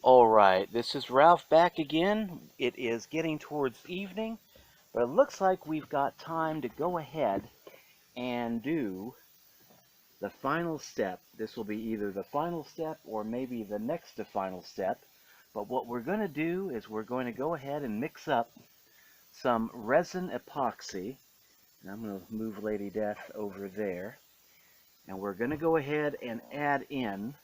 Alright, this is Ralph back again. It is getting towards evening, but it looks like we've got time to go ahead and do the final step. This will be either the final step or maybe the next to final step. But what we're going to do is we're going to go ahead and mix up some resin epoxy. And I'm going to move Lady Death over there. And we're going to go ahead and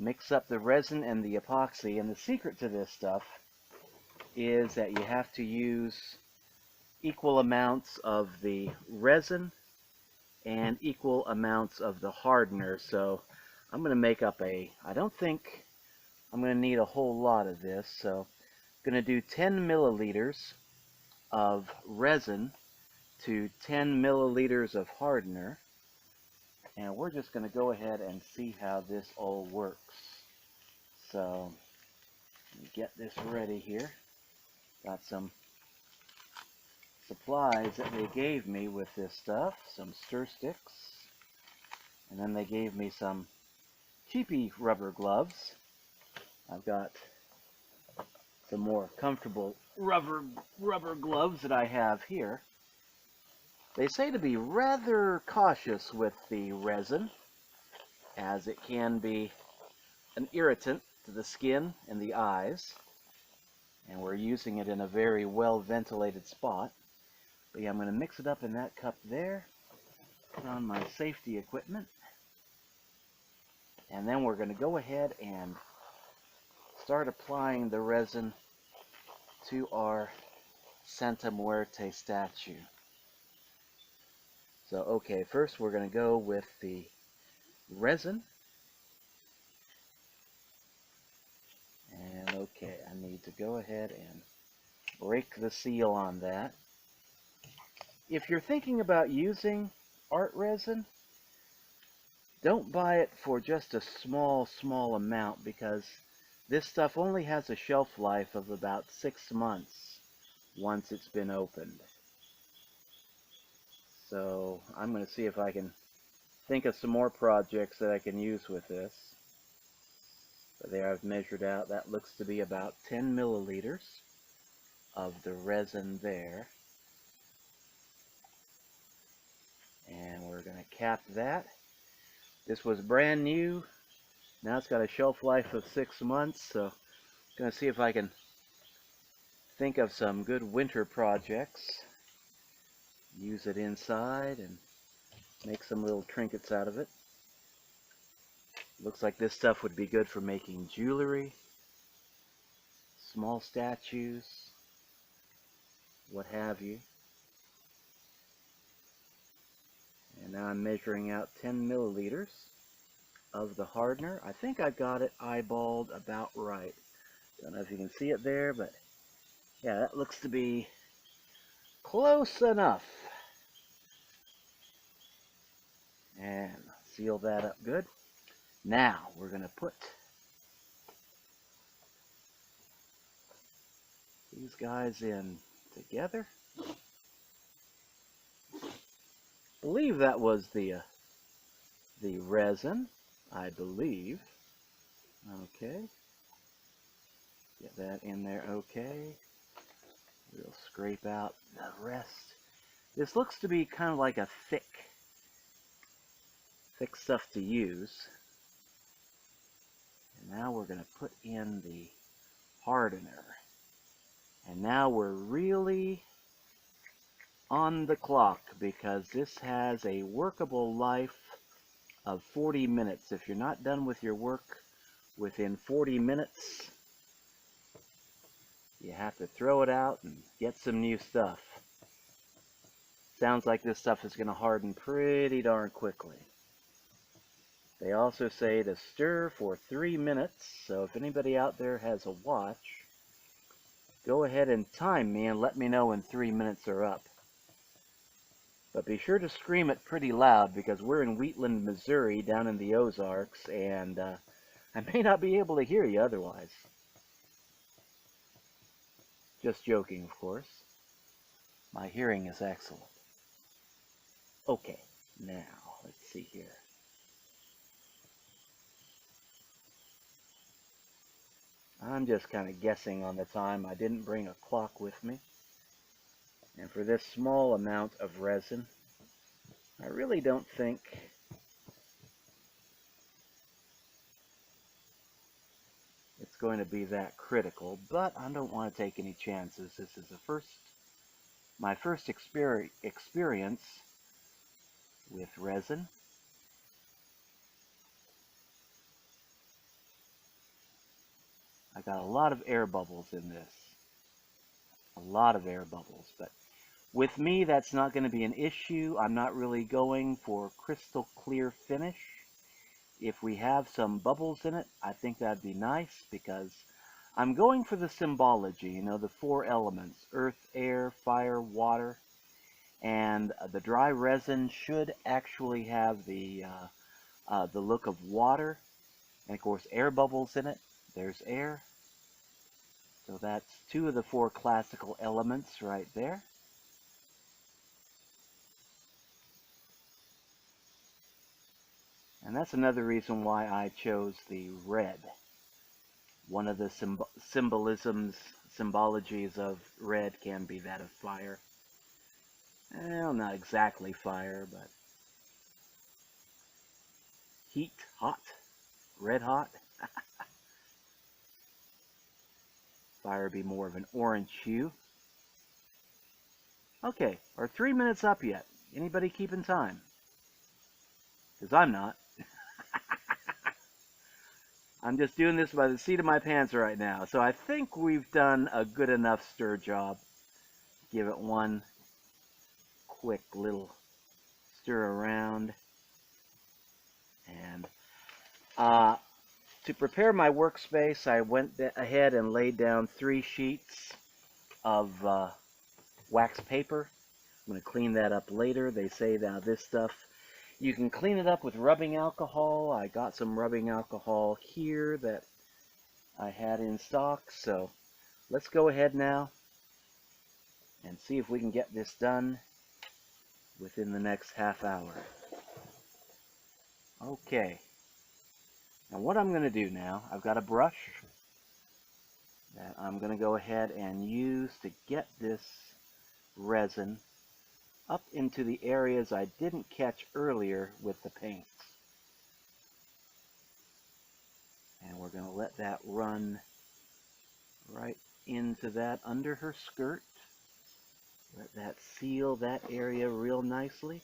mix up the resin and the epoxy. And the secret to this stuff is that you have to use equal amounts of the resin and equal amounts of the hardener. So I'm going to make up I don't think I'm going to need a whole lot of this. So I'm going to do 10 milliliters of resin to 10 milliliters of hardener. And we're just going to go ahead and see how this all works. So get this ready here. Got some supplies that they gave me with this stuff, some stir sticks, and then they gave me some cheapy rubber gloves. I've got some more comfortable rubber gloves that I have here. They say to be rather cautious with the resin, as it can be an irritant to the skin and the eyes, and we're using it in a very well ventilated spot. But yeah, I'm going to mix it up in that cup there, put on my safety equipment, and then we're going to go ahead and start applying the resin to our Santa Muerte statue. So, okay, first we're going to go with the resin. And okay, I need to go ahead and break the seal on that. If you're thinking about using art resin, don't buy it for just a small amount, because this stuff only has a shelf life of about 6 months once it's been opened. So I'm going to see if I can think of some more projects that I can use with this. But there, I've measured out, that looks to be about 10 milliliters of the resin there. And we're going to cap that. This was brand new. Now it's got a shelf life of 6 months, so I'm going to see if I can think of some good winter projects. Use it inside and make some little trinkets out of it. Looks like this stuff would be good for making jewelry, small statues, what have you. And now I'm measuring out 10 milliliters of the hardener. I think I got it eyeballed about right. Don't know if you can see it there, but yeah, that looks to be close enough. And seal that up good. Now we're going to put these guys in together. I believe that was the resin, I believe. Okay. Get that in there okay. We'll scrape out the rest. This looks to be kind of like a thick stuff to use. And now we're going to put in the hardener. And now we're really on the clock, because this has a workable life of 40 minutes. If you're not done with your work within 40 minutes, you have to throw it out and get some new stuff. Sounds like this stuff is going to harden pretty darn quickly. They also say to stir for 3 minutes, so if anybody out there has a watch, go ahead and time me and let me know when 3 minutes are up. But be sure to scream it pretty loud, because we're in Wheatland, Missouri, down in the Ozarks, and I may not be able to hear you otherwise. Just joking, of course. My hearing is excellent. Okay, now, let's see here. I'm just kind of guessing on the time. I didn't bring a clock with me. And for this small amount of resin, I really don't think it's going to be that critical, but I don't want to take any chances. This is my first experience with resin. I got a lot of air bubbles in this. A lot of air bubbles, but with me that's not going to be an issue. I'm not really going for crystal clear finish. If we have some bubbles in it, I think that'd be nice because I'm going for the symbology, you know, the four elements: earth, air, fire, water. And the dry resin should actually have the look of water, and of course air bubbles in it. There's air. So that's two of the four classical elements right there. And that's another reason why I chose the red. One of the symbologies of red can be that of fire. Well, not exactly fire, but heat, hot, red hot. Fire would be more of an orange hue. Okay, are 3 minutes up yet? Anybody keeping time? Because I'm not. I'm just doing this by the seat of my pants right now. So I think we've done a good enough stir job. Give it one quick little stir around. And to prepare my workspace, I went ahead and laid down 3 sheets of wax paper. I'm going to clean that up later. They say now this stuff, you can clean it up with rubbing alcohol. I got some rubbing alcohol here that I had in stock. So let's go ahead now and see if we can get this done within the next half hour. Okay. Now what I'm going to do now, I've got a brush that I'm going to go ahead and use to get this resin up into the areas I didn't catch earlier with the paint. And we're going to let that run right into that under her skirt. Let that seal that area real nicely.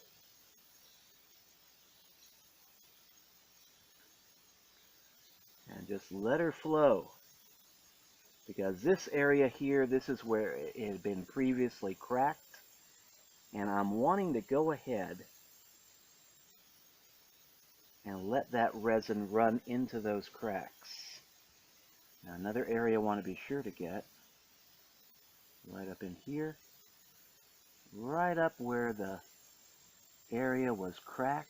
And just let her flow. Because this area here, this is where it had been previously cracked. And I'm wanting to go ahead and let that resin run into those cracks. Now another area I want to be sure to get, right up in here, right up where the area was cracked.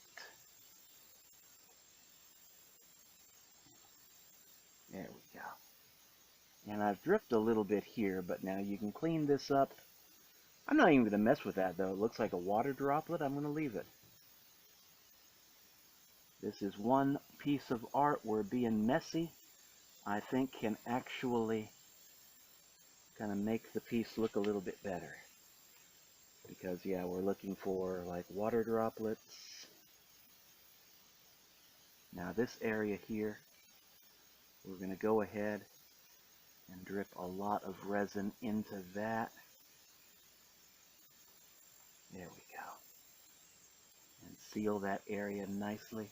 There we go. And I've dripped a little bit here, but now you can clean this up. I'm not even going to mess with that though. It looks like a water droplet. I'm going to leave it. This is one piece of art where being messy, I think, can actually kind of make the piece look a little bit better. Because, yeah, we're looking for, like, water droplets. Now, this area here, we're going to go ahead and drip a lot of resin into that. There we go. And seal that area nicely.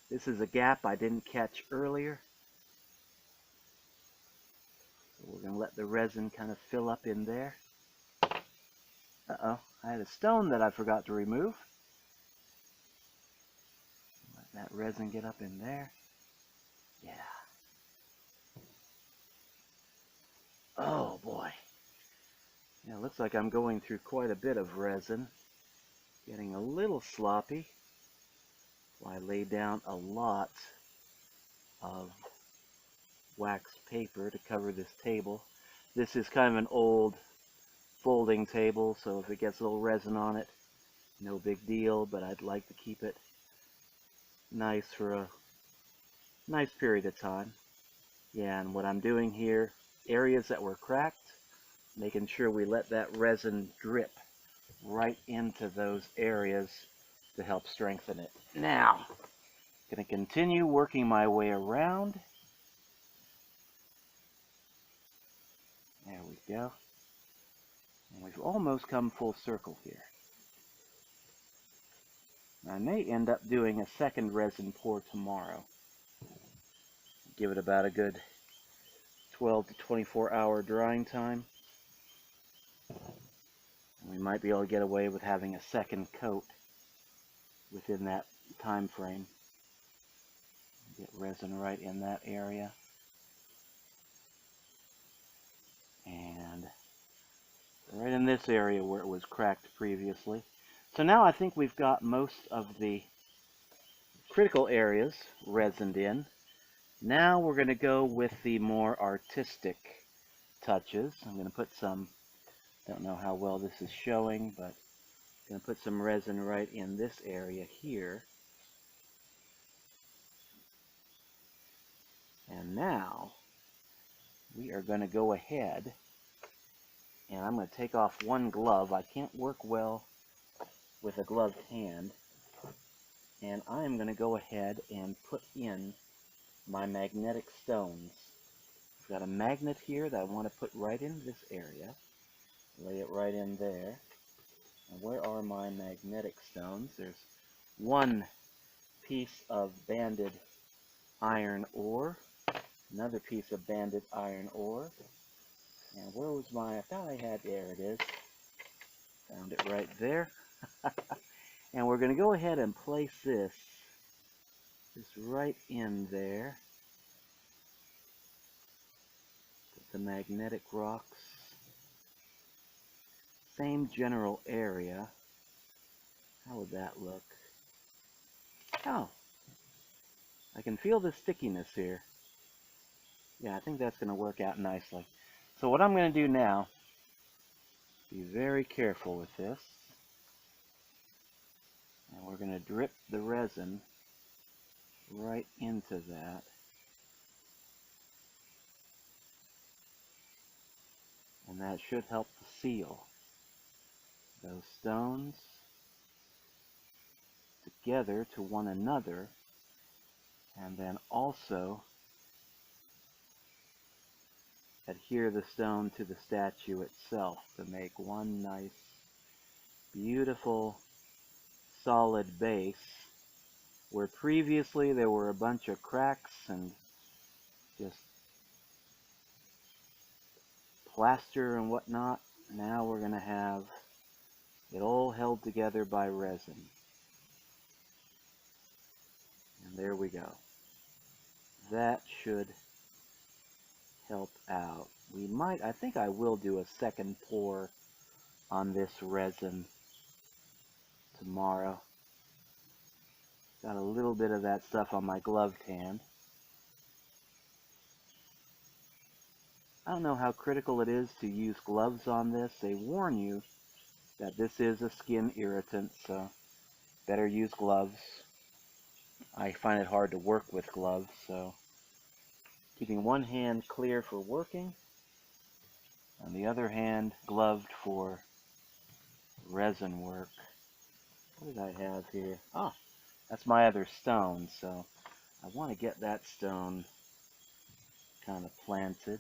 This is a gap I didn't catch earlier. So we're going to let the resin kind of fill up in there. Uh-oh, I had a stone that I forgot to remove. Let that resin get up in there. Yeah. Oh boy. Yeah, it looks like I'm going through quite a bit of resin. Getting a little sloppy. Well, I laid down a lot of wax paper to cover this table. This is kind of an old folding table, so if it gets a little resin on it, no big deal, but I'd like to keep it nice for a nice period of time. Yeah, and what I'm doing here, areas that were cracked, making sure we let that resin drip right into those areas to help strengthen it. Now, I'm going to continue working my way around. There we go. And we've almost come full circle here. I may end up doing a second resin pour tomorrow. Give it about a good 12 to 24 hour drying time. And we might be able to get away with having a second coat within that time frame. Get resin right in that area. And right in this area where it was cracked previously. So now I think we've got most of the critical areas resined in. Now we're going to go with the more artistic touches. I'm going to put some, don't know how well this is showing, but I'm going to put some resin right in this area here. And now we are going to go ahead and I'm going to take off one glove. I can't work well with a gloved hand. And I'm going to go ahead and put in my magnetic stones. I've got a magnet here that I want to put right in this area. Lay it right in there. And where are my magnetic stones? There's one piece of banded iron ore, another piece of banded iron ore, and where was my, I thought I had, there it is. Found it right there. And we're going to go ahead and place this right in there. Put the magnetic rocks. Same general area. How would that look? Oh, I can feel the stickiness here. Yeah, I think that's going to work out nicely. So what I'm going to do now, be very careful with this. And we're going to drip the resin right into that. And that should help to seal those stones together to one another, and then also adhere the stone to the statue itself to make one nice, beautiful, solid base, where previously there were a bunch of cracks and just plaster and whatnot. Now we're going to have it all held together by resin. And there we go. That should help out. We might, I think I will do a second pour on this resin tomorrow. Got a little bit of that stuff on my gloved hand. I don't know how critical it is to use gloves on this. They warn you that this is a skin irritant, so better use gloves. I find it hard to work with gloves, so keeping one hand clear for working and the other hand gloved for resin work. What did I have here? Ah, that's my other stone, so I want to get that stone kind of planted.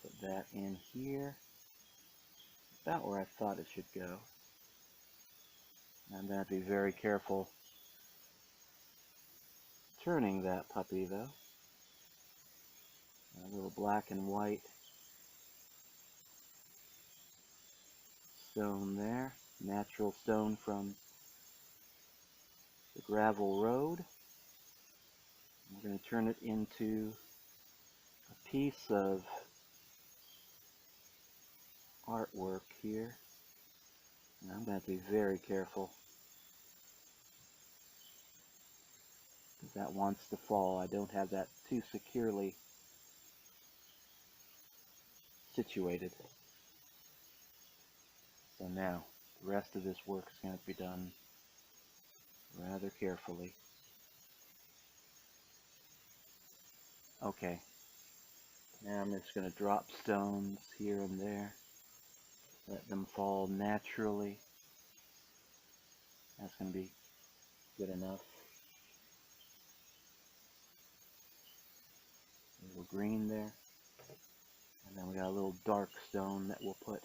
Put that in here. About where I thought it should go. I'm going to have to be very careful turning that puppy, though. A little black and white stone there. Natural stone from the gravel road. We're going to turn it into a piece of artwork here. And I'm going to have to be very careful, because that wants to fall. I don't have that too securely situated. So now, the rest of this work is going to be done rather carefully. Okay, now I'm just going to drop stones here and there. Let them fall naturally. That's going to be good enough. A little green there. And then we got a little dark stone that we'll put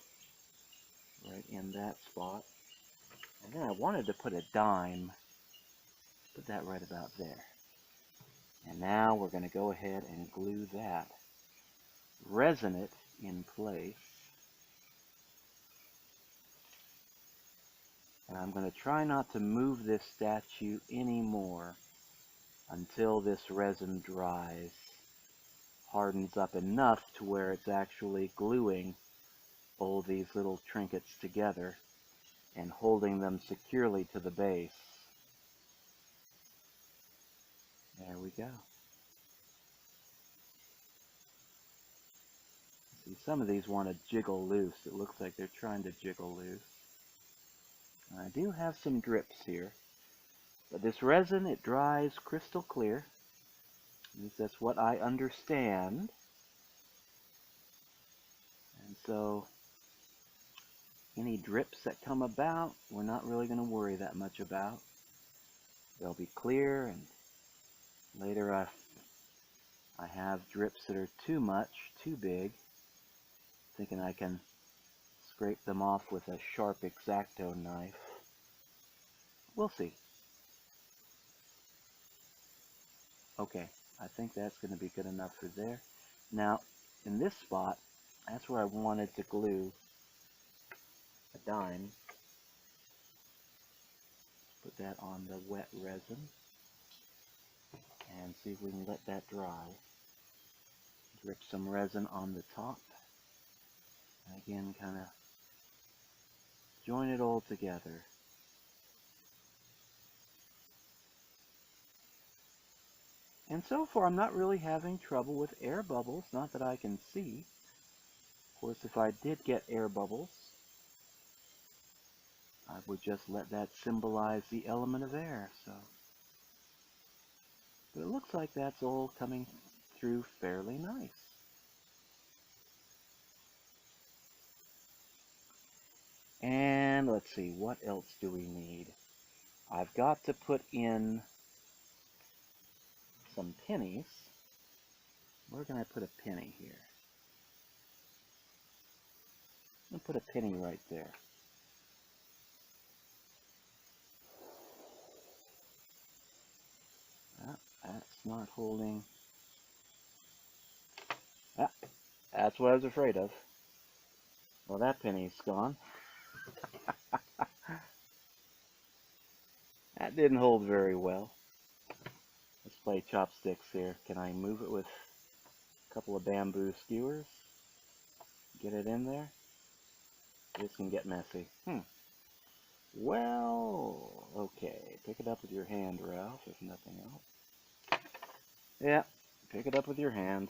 right in that spot. And then I wanted to put a dime. Put that right about there. And now we're going to go ahead and glue that. Resin it in place. And I'm going to try not to move this statue anymore until this resin dries. Hardens up enough to where it's actually gluing all these little trinkets together and holding them securely to the base. There we go. See, some of these want to jiggle loose. It looks like they're trying to jiggle loose. And I do have some drips here. But this resin, it dries crystal clear. At least that's what I understand. And so any drips that come about, we're not really going to worry that much about. They'll be clear, and later I have drips that are too much, too big, thinking I can scrape them off with a sharp X-Acto knife. We'll see. Okay, I think that's going to be good enough for there. Now, in this spot, that's where I wanted to glue a dime. Put that on the wet resin and see if we can let that dry. Drip some resin on the top. And again, kind of join it all together. And so far, I'm not really having trouble with air bubbles, not that I can see. Of course, if I did get air bubbles, I would just let that symbolize the element of air. But it looks like that's all coming through fairly nice. And let's see, what else do we need? I've got to put in some pennies. Where can I put a penny here? I'm going to put a penny right there. That's not holding. That's what I was afraid of. Well, that penny's gone. That didn't hold very well. Let's play chopsticks here. Can I move it with a couple of bamboo skewers? Get it in there? This can get messy. Well, okay. Pick it up with your hand, Ralph, if nothing else. Yeah, pick it up with your hand.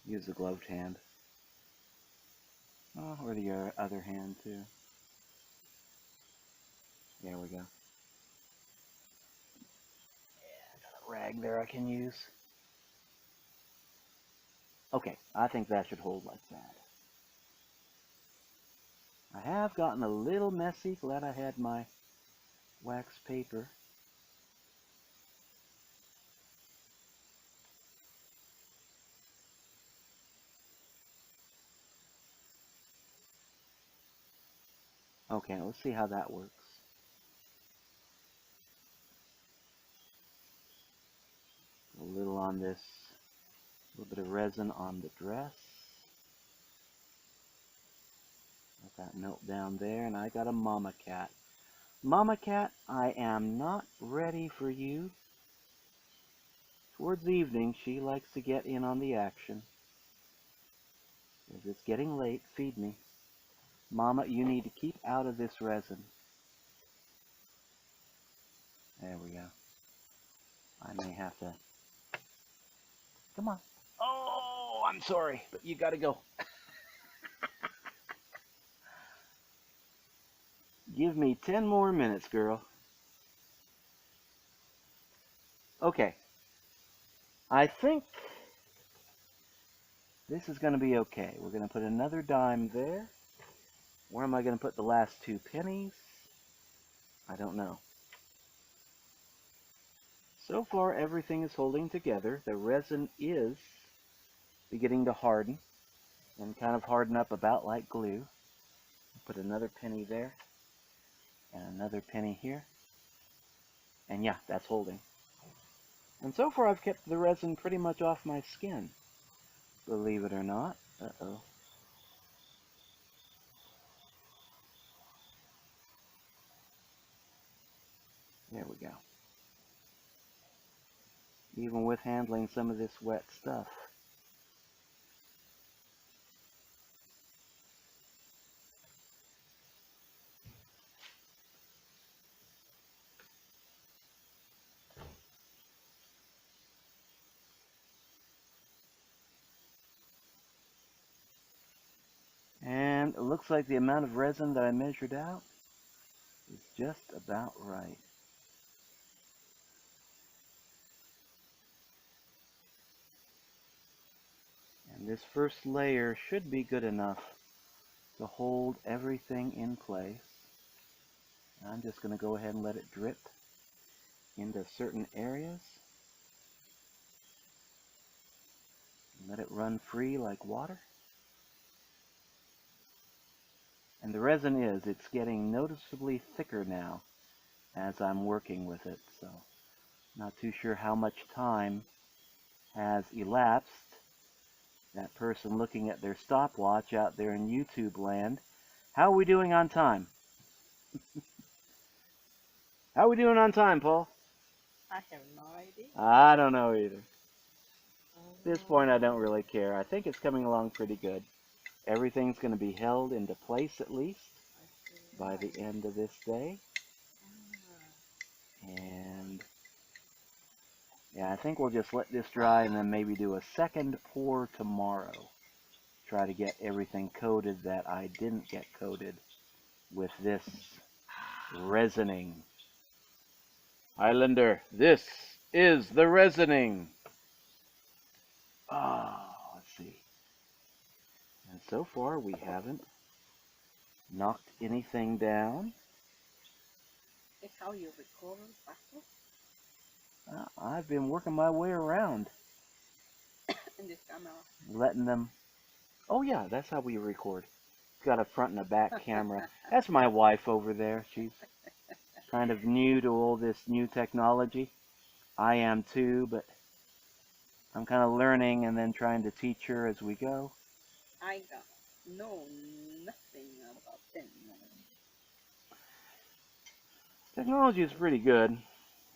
Use the gloved hand. Oh, or the other hand, too. There we go. Yeah, got a rag there I can use. Okay, I think that should hold like that. I have gotten a little messy. Glad I had my wax paper. Okay, let's see how that works. A little on this, a little bit of resin on the dress. Let that melt down there, and I got a mama cat. Mama cat, I am not ready for you. Towards evening, she likes to get in on the action. As it's getting late, feed me. Mama, you need to keep out of this resin. There we go. I may have to... Come on. Oh, I'm sorry, but you gotta go. Give me 10 more minutes, girl. Okay. I think this is going to be okay. We're going to put another dime there. Where am I going to put the last 2 pennies? I don't know. So far, everything is holding together. The resin is beginning to harden and kind of harden up about like glue. Put another penny there and another penny here. And yeah, that's holding. And so far, I've kept the resin pretty much off my skin. Believe it or not. Uh-oh. There we go. Even with handling some of this wet stuff. And it looks like the amount of resin that I measured out is just about right. And this first layer should be good enough to hold everything in place. I'm just going to go ahead and let it drip into certain areas. Let it run free like water. And the resin it's getting noticeably thicker now as I'm working with it. So not too sure how much time has elapsed. That person looking at their stopwatch out there in YouTube land. How are we doing on time? How are we doing on time, Paul? I have no idea. I don't know either. At this point, I don't really care. I think it's coming along pretty good. Everything's going to be held into place at least by the end of this day. And yeah, I think we'll just let this dry and then maybe do a second pour tomorrow. Try to get everything coated that I didn't get coated with this resining. Islander, this is the resining. Let's see. And so far we haven't knocked anything down. Is how you record backwards? I've been working my way around. In this camera. Letting them... Oh yeah, that's how we record. Got a front and a back camera. That's my wife over there. She's kind of new to all this new technology. I am too, but I'm kind of learning and then trying to teach her as we go. I don't know nothing about technology. Technology is pretty good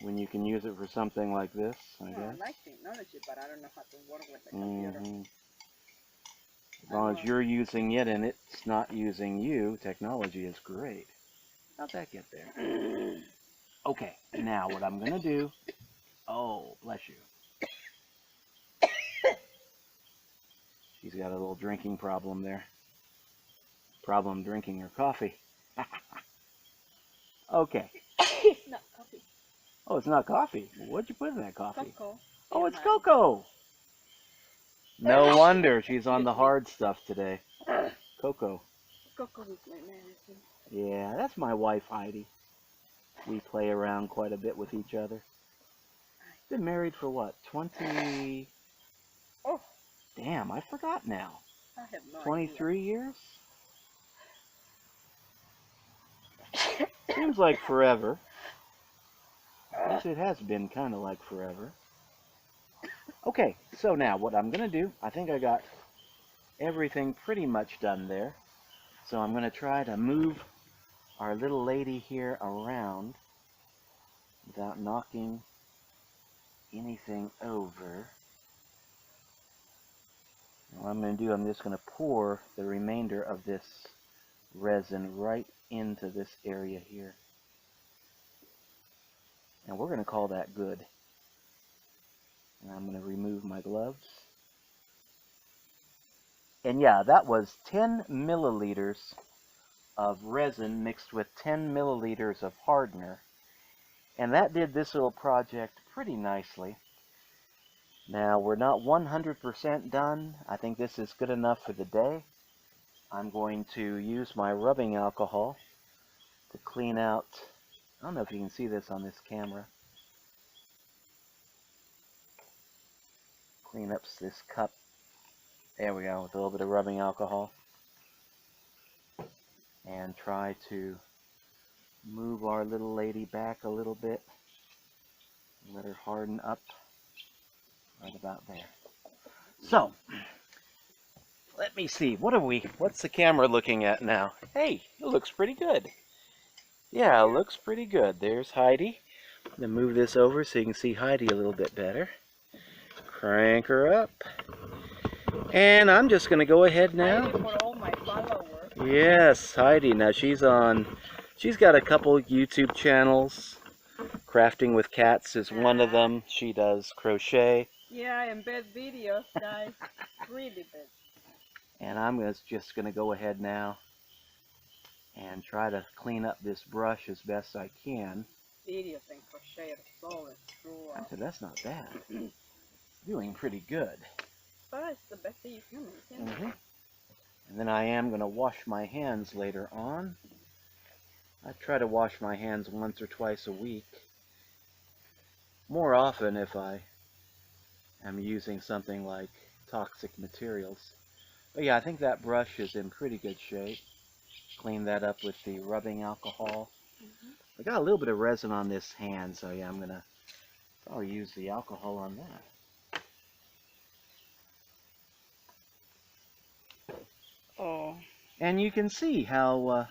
when you can use it for something like this, I guess. I like technology, but I don't know how to work with the computer. As long as you're using it and it's not using you, technology is great. How'd that get there? Okay, now what I'm going to do... Oh, bless you. She's got a little drinking problem there. Problem drinking her coffee. Okay. It's not coffee. Oh, it's not coffee. What'd you put in that coffee? Cocoa. Oh, it's cocoa. No wonder she's on the hard stuff today. Cocoa. Cocoa is my medicine. Yeah, that's my wife, Heidi. We play around quite a bit with each other. Been married for what, 20... Oh. Damn, I forgot now. I have no 23 idea. years? Seems like forever. Yes, it has been kind of like forever. Okay, so now what I'm going to do, I think I got everything pretty much done there. So I'm going to try to move our little lady here around without knocking anything over. And what I'm going to do, I'm just going to pour the remainder of this resin right into this area here. And we're going to call that good. And I'm going to remove my gloves. And yeah, that was 10 milliliters of resin mixed with 10 milliliters of hardener. And that did this little project pretty nicely. Now, we're not 100% done. I think this is good enough for the day. I'm going to use my rubbing alcohol to clean out, I don't know if you can see this on this camera, clean up this cup. There we go, with a little bit of rubbing alcohol. And try to move our little lady back a little bit. Let her harden up right about there. So, let me see. What's the camera looking at now? Hey, it looks pretty good. Yeah, it looks pretty good. There's Heidi. I'm going to move this over so you can see Heidi a little bit better. Crank her up. And I'm just going to go ahead now. Heidi for all my followers. Yes, Heidi. Now she's got a couple YouTube channels. Crafting with Cats is one of them. She does crochet. Yeah, and bed videos, guys. Really bad. And I'm just going to go ahead now and try to clean up this brush as best I can. Videos and crochet solid through. Actually, that's not bad. Doing pretty good. But it's the best that you can make. Mm-hmm. And then I am going to wash my hands later on. I try to wash my hands once or twice a week. More often if I am using something like toxic materials. But yeah, I think that brush is in pretty good shape. Clean that up with the rubbing alcohol. I got a little bit of resin on this hand, so yeah, I'm going to probably use the alcohol on that. Oh. And you can see how,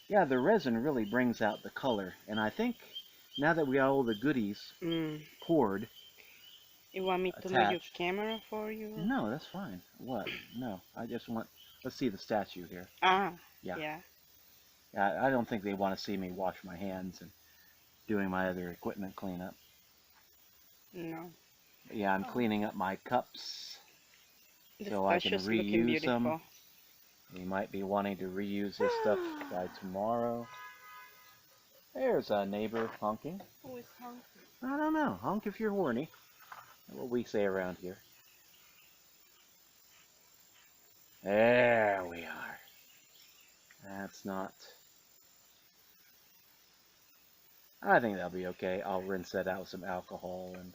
yeah, the resin really brings out the color. And I think now that we got all the goodies poured, You want me to move your camera for you? No, that's fine. What? No, I just want, let's see the statue here. Ah, yeah. I don't think they want to see me wash my hands and doing my other equipment cleanup. No. Yeah, I'm cleaning up my cups so I can just reuse them. We might be wanting to reuse this stuff by tomorrow. There's a neighbor honking. Who is honking? I don't know. Honk if you're horny. That's what we say around here. There we are. That's not... I think that'll be okay. I'll rinse that out with some alcohol and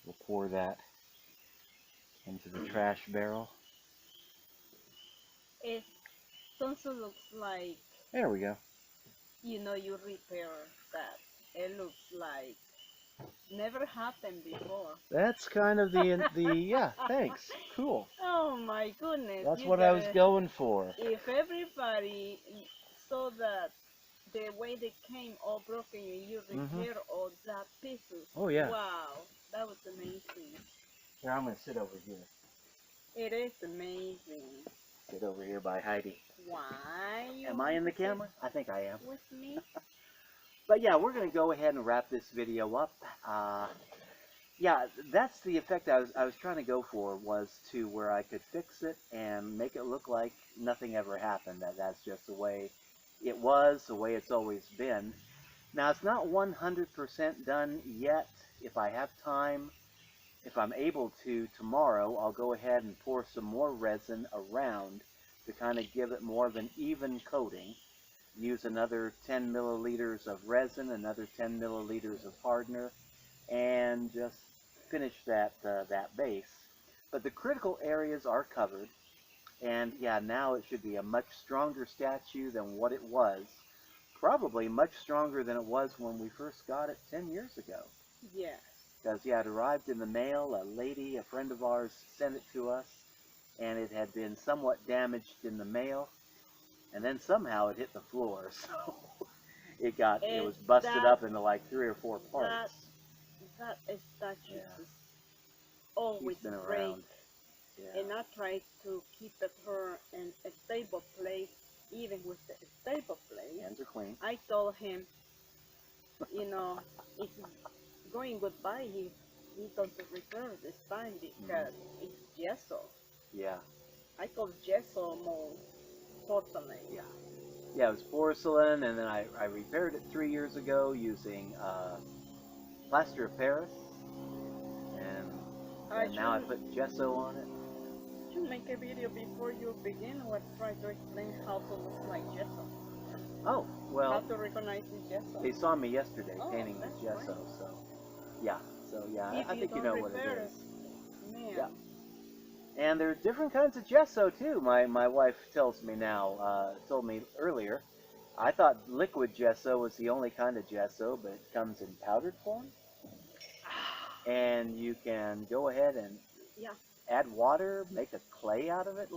we'll pour that into the trash barrel. It also looks like... There we go. You know, you repair that. It looks like never happened before. That's kind of yeah, thanks. Cool. Oh my goodness. That's what I was going for. If everybody saw that the way they came all broken and you repair all that pieces. Oh yeah. Wow, that was amazing. Here, I'm going to sit over here. It is amazing. Sit over here by Heidi. Why? Am I in the camera? I think I am. With me? But yeah, we're going to go ahead and wrap this video up. Yeah, that's the effect I was trying to go for, was to where I could fix it and make it look like nothing ever happened. That's just the way it was, the way it's always been. Now, it's not 100% done yet. If I have time, if I'm able to, tomorrow, I'll go ahead and pour some more resin around to kind of give it more of an even coating. Use another 10 milliliters of resin, another 10 milliliters of hardener, and just finish that base. But the critical areas are covered, and yeah, now it should be a much stronger statue than what it was. Probably much stronger than it was when we first got it 10 years ago. Yes. Because yeah, it arrived in the mail. A friend of ours, sent it to us, and it had been somewhat damaged in the mail, and then somehow it hit the floor, so it was busted up into like 3 or 4 parts. That statue is always been great. around. Yeah. And I try to keep her in a stable place, even with the stable place. Hands are clean. I told him, you know, if going goodbye, he doesn't return this time because it's gesso. Yeah. I call gesso mold porcelain. Yeah. Yeah, it was porcelain, and then I repaired it 3 years ago using plaster of Paris. And I and now I put gesso on it. Should make a video before you begin or try to explain how to look like gesso. Oh, well, how to recognize the gesso. they saw me yesterday Oh, painting with that's gesso, great. so yeah, If I think you know what it repair is. Man. Yeah. And there are different kinds of gesso too. My wife tells me now, told me earlier. I thought liquid gesso was the only kind of gesso, but it comes in powdered form. And you can go ahead and Yeah. add water, make a clay out of it,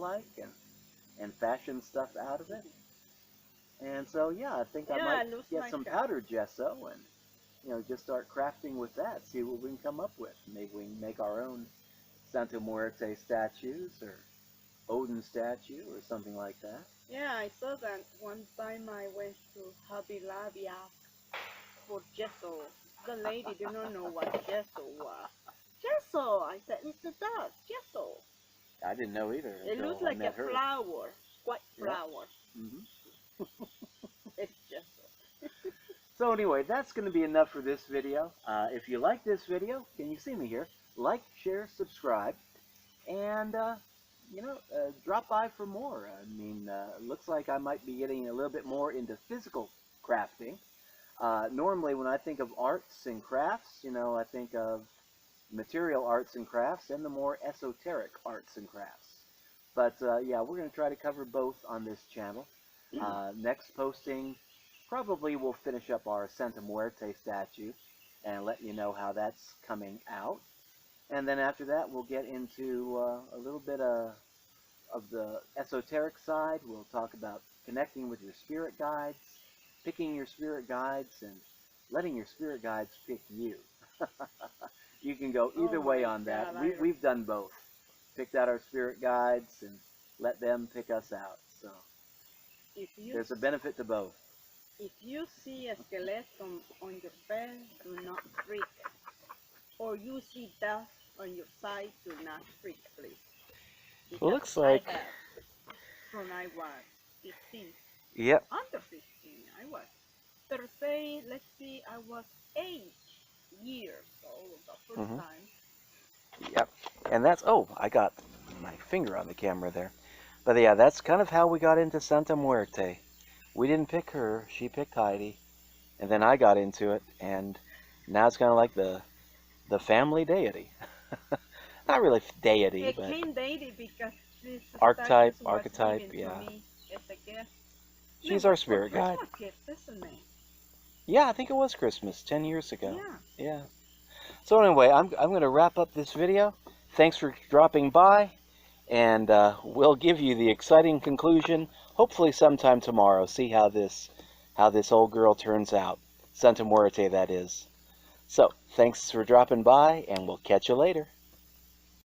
and fashion stuff out of it. And so, yeah, I think I might get like some powdered gesso and just start crafting with that. See what we can come up with. Maybe we can make our own Santa Muerte statues or Odin statue or something like that. Yeah, I saw that one time I went to Hobby Lobby for gesso. The lady did not know what gesso was. Gesso! I said, it's a dog, gesso. I didn't know either. It looks like a flower, white flower. Yeah. Mm-hmm. It's gesso. So anyway, that's going to be enough for this video. If you like this video, can you see me here? Like, share, subscribe, and drop by for more. I mean, looks like I might be getting a little bit more into physical crafting. Normally, when I think of arts and crafts, I think of material arts and crafts and the more esoteric arts and crafts. But yeah, we're going to try to cover both on this channel. Next posting, probably we'll finish up our Santa Muerte statue and let you know how that's coming out. And then after that, we'll get into a little bit of the esoteric side. We'll talk about connecting with your spirit guides, picking your spirit guides, and letting your spirit guides pick you. You can go either way on that. We've done both. Picked out our spirit guides and let them pick us out. So there's a benefit to both. If you see a skeleton on your bed, do not freak. Or you see death on your side, do not freak, please. Well, looks like from I was 15. Yep. Under 15, I was. Per se, let's see, I was 8 years old the first time. Yep. And that's, I got my finger on the camera there. But yeah, that's kind of how we got into Santa Muerte. We didn't pick her, she picked Heidi. And then I got into it, and now it's kind of like the family deity. Not really deity, it but came deity because this archetype, yeah. Me as a gift. She's our spirit guide. Gift, isn't it? Yeah, I think it was Christmas 10 years ago. Yeah. Yeah. So anyway, I'm going to wrap up this video. Thanks for dropping by, and we'll give you the exciting conclusion hopefully sometime tomorrow. See how this old girl turns out. Santa Muerte, that is. So, thanks for dropping by, and we'll catch you later.